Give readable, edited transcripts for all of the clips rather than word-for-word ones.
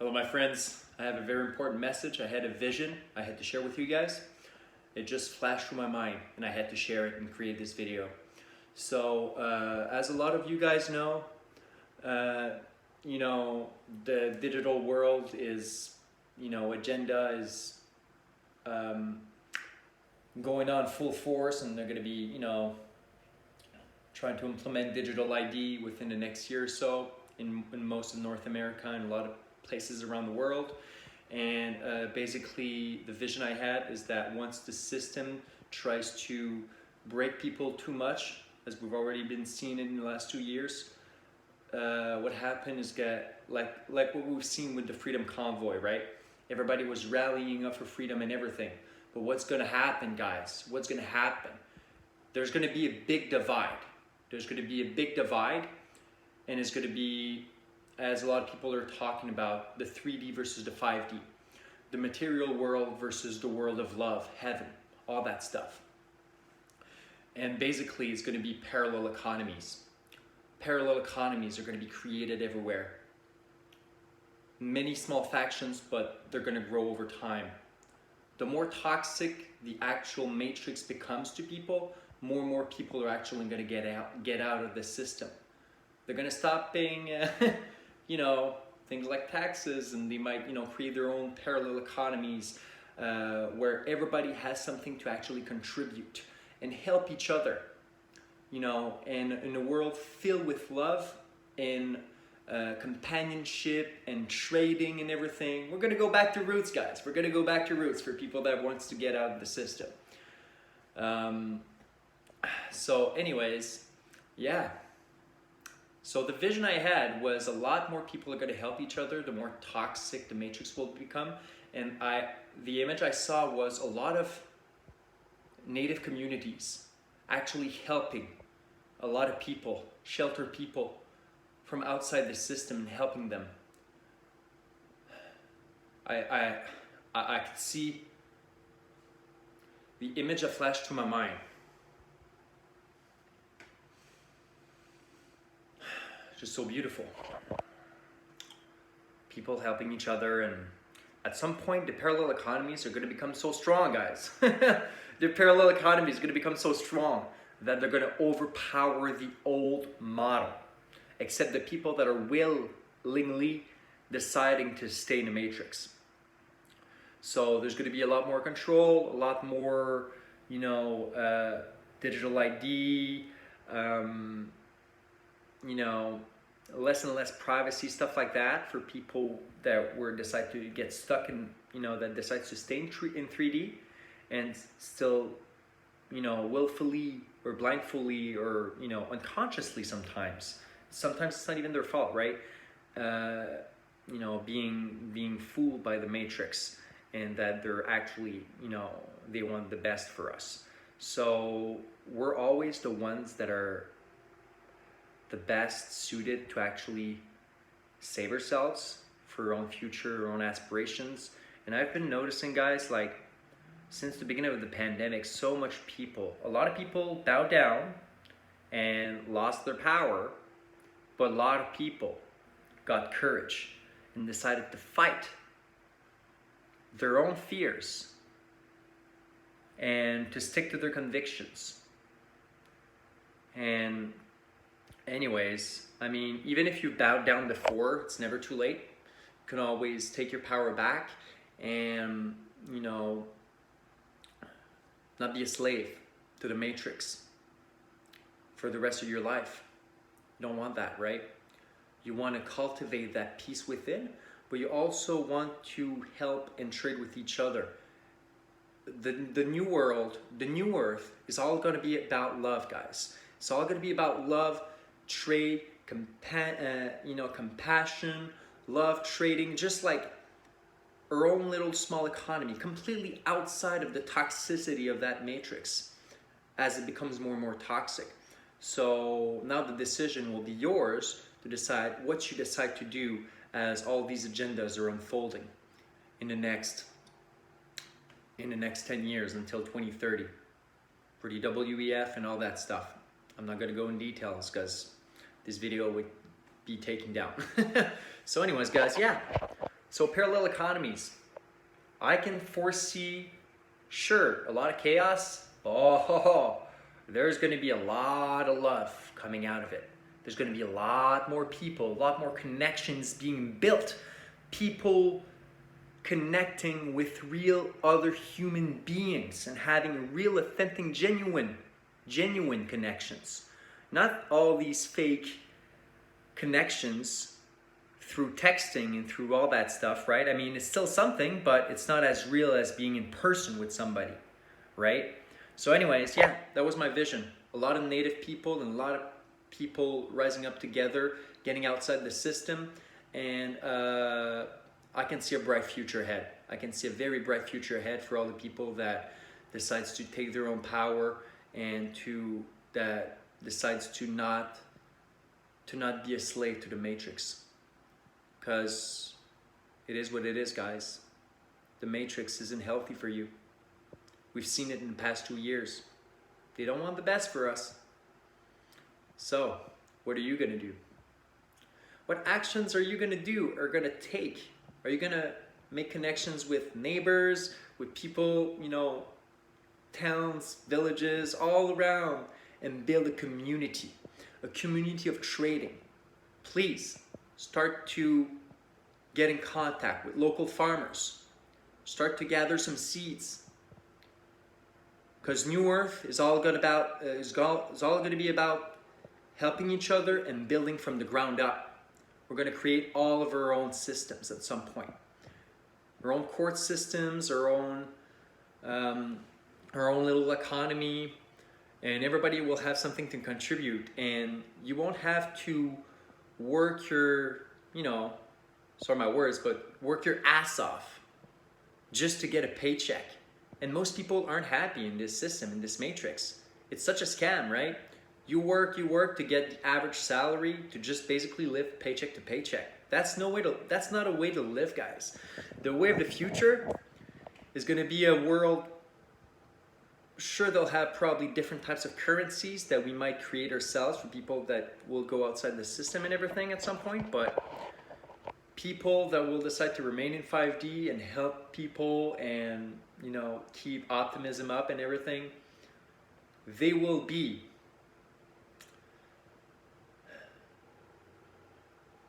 Hello my friends, I have a very important message. I had a vision I had to share with you guys. It just flashed through my mind and I had to share it and create this video. So as a lot of you guys know, the digital world is, agenda is going on full force, and they're going to be, trying to implement digital ID within the next year or so in most of North America and a lot of places around the world. And basically the vision I had is that once the system tries to break people too much, as we've already been seeing in the last 2 years, what happened is like what we've seen with the Freedom Convoy, right? Everybody was rallying up for freedom and everything. But what's going to happen, guys? What's going to happen? There's going to be a big divide. There's going to be a big divide, and it's going to be, as a lot of people are talking about, the 3D versus the 5D. The material world versus the world of love, heaven, all that stuff. And basically it's going to be parallel economies. Parallel economies are going to be created everywhere. Many small factions, but they're going to grow over time. The more toxic the actual matrix becomes to people, more and more people are actually going to get out of the system. They're going to stop paying, things like taxes, and they might, create their own parallel economies where everybody has something to actually contribute and help each other. And in a world filled with love and companionship and trading and everything, we're going to go back to roots, guys. We're going to go back to roots for people that wants to get out of the system. So anyways, yeah. So the vision I had was a lot more people are going to help each other, the more toxic the matrix will become. And the image I saw was a lot of native communities actually helping a lot of people, shelter people from outside the system and helping them. I could see the image that flashed to my mind. Just so beautiful. People helping each other, and at some point the parallel economies are going to become so strong, guys. The parallel economy is going to become so strong that they're going to overpower the old model, except the people that are willingly deciding to stay in the matrix. So there's going to be a lot more control, a lot more, digital ID, less and less privacy, stuff like that for people that decide to get stuck in, that decides to stay in 3D and still, willfully or blindfully or, unconsciously sometimes. Sometimes it's not even their fault, right? Being fooled by the matrix, and that they're actually, they want the best for us. So we're always the ones that are the best suited to actually save ourselves for our own future, our own aspirations. And I've been noticing, guys, like since the beginning of the pandemic, a lot of people bowed down and lost their power, but a lot of people got courage and decided to fight their own fears and to stick to their convictions. And anyways, even if you bowed down before, it's never too late. You can always take your power back and, not be a slave to the matrix for the rest of your life. You don't want that, right? You want to cultivate that peace within, but you also want to help and trade with each other. The new world, the new earth is all going to be about love, guys. It's all going to be about love, trade, compassion, love, trading, just like our own little small economy, completely outside of the toxicity of that matrix as it becomes more and more toxic. So now the decision will be yours to decide what you decide to do as all these agendas are unfolding in the next 10 years until 2030 for the WEF and all that stuff. I'm not going to go in details because this video would be taken down. So anyways, guys, yeah. So parallel economies, I can foresee, sure, a lot of chaos. Oh, there's going to be a lot of love coming out of it. There's going to be a lot more people, a lot more connections being built. People connecting with real other human beings and having real, authentic, genuine connections. Not all these fake connections through texting and through all that stuff, right? I mean, it's still something, but it's not as real as being in person with somebody, right? So anyways, yeah, that was my vision. A lot of native people and a lot of people rising up together, getting outside the system, and I can see a bright future ahead. I can see a very bright future ahead for all the people that decides to take their own power and that decides to not be a slave to the matrix. Because it is what it is, guys. The matrix isn't healthy for you. We've seen it in the past 2 years. They don't want the best for us. So, what are you gonna do? What actions are you gonna do or gonna take? Are you gonna make connections with neighbors, with people, towns, villages, all around, and build a community of trading? Please start to get in contact with local farmers. Start to gather some seeds. Because New Earth is all going to be about helping each other and building from the ground up. We're going to create all of our own systems at some point. Our own court systems, our own little economy, and everybody will have something to contribute. And you won't have to work your, sorry my words, but work your ass off just to get a paycheck. And most people aren't happy in this system, in this matrix. It's such a scam, right? You work to get the average salary to just basically live paycheck to paycheck. That's not a way to live, guys. The way of the future is going to be a world. Sure, they'll have probably different types of currencies that we might create ourselves for people that will go outside the system and everything at some point, but people that will decide to remain in 5D and help people and, keep optimism up and everything, they will be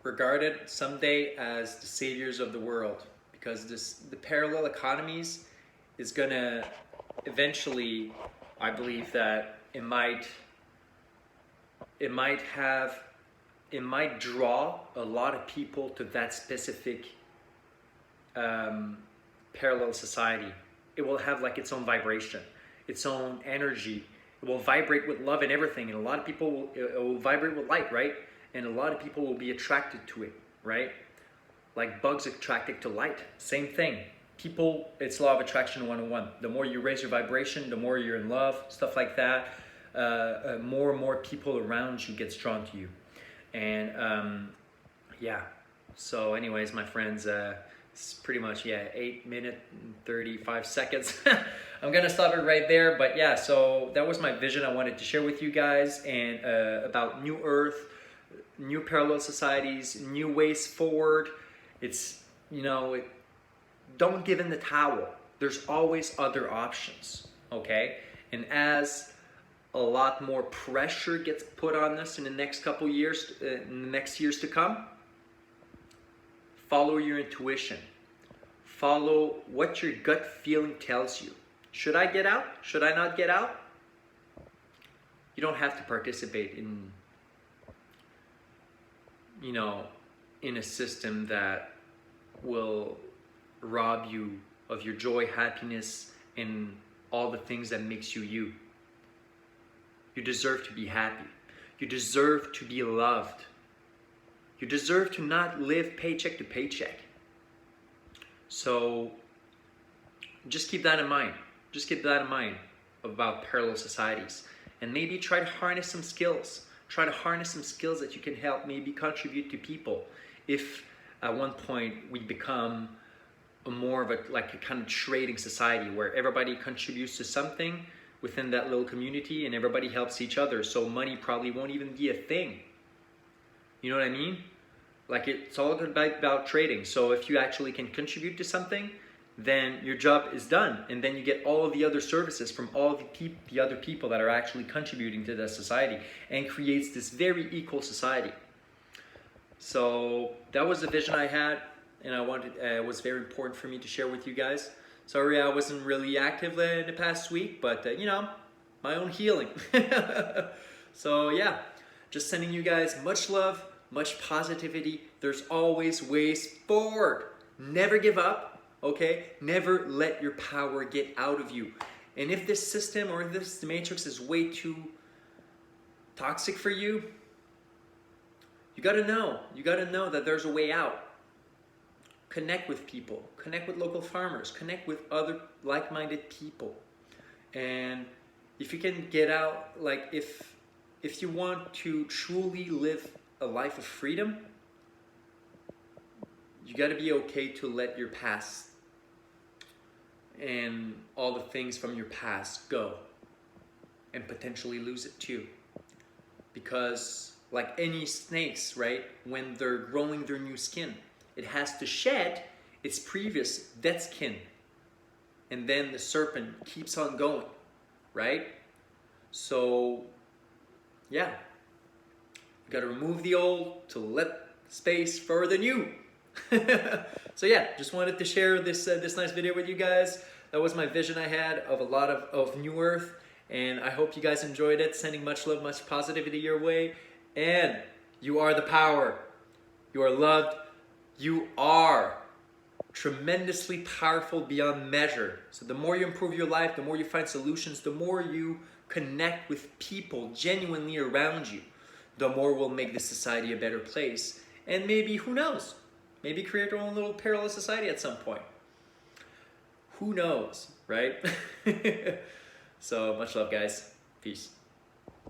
regarded someday as the saviors of the world, because the parallel economies is gonna eventually, I believe that it might draw a lot of people to that specific parallel society. It will have like its own vibration, its own energy. It will vibrate with love and everything, and a lot of people it will vibrate with light, right? And a lot of people will be attracted to it, right? Like bugs attracted to light. Same thing. People, it's law of attraction 101. The more you raise your vibration, the more you're in love, stuff like that. More and more people around you gets drawn to you. And yeah. So anyways, my friends, it's pretty much, 8 minutes and 35 seconds. I'm gonna stop it right there. But yeah, so that was my vision I wanted to share with you guys, and about New Earth, new parallel societies, new ways forward. It's, don't give in the towel. There's always other options, okay? And as a lot more pressure gets put on us in the next couple years, in the next years to come, follow your intuition. Follow what your gut feeling tells you. Should I get out? Should I not get out? You don't have to participate in, in a system that will rob you of your joy, happiness, and all the things that makes you you. You deserve to be happy. You deserve to be loved. You deserve to not live paycheck to paycheck. So just keep that in mind. Just keep that in mind about parallel societies. And maybe try to harness some skills. Try to harness some skills that you can help maybe contribute to people. If at one point we become more of a kind of trading society where everybody contributes to something within that little community and everybody helps each other, so money probably won't even be a thing. You know what I mean? Like it's all about trading. So if you actually can contribute to something, then your job is done, and then you get all of the other services from all the other people that are actually contributing to the society, and creates this very equal society. So that was the vision I had, and I wanted it was very important for me to share with you guys. Sorry I wasn't really active in the past week, but you know, my own healing. So yeah, just sending you guys much love, much positivity. There's always ways forward. Never give up, okay? Never let your power get out of you. And if this system or if this matrix is way too toxic for you, you gotta know that there's a way out. Connect with people, connect with local farmers, connect with other like-minded people. And if you can get out, like if you want to truly live a life of freedom, you got to be okay to let your past and all the things from your past go, and potentially lose it too. Because like any snakes, right, when they're growing their new skin, it has to shed its previous dead skin, and then the serpent keeps on going, right? So yeah, you got to remove the old to let space for the new. So yeah, just wanted to share this nice video with you guys. That was my vision I had of a lot of New Earth, and I hope you guys enjoyed it. Sending much love, much positivity your way. And you are the power. You are loved. You are tremendously powerful beyond measure. So the more you improve your life, the more you find solutions, the more you connect with people genuinely around you, the more we'll make this society a better place. And maybe, who knows, maybe create our own little parallel society at some point. Who knows, right? So much love, guys. Peace.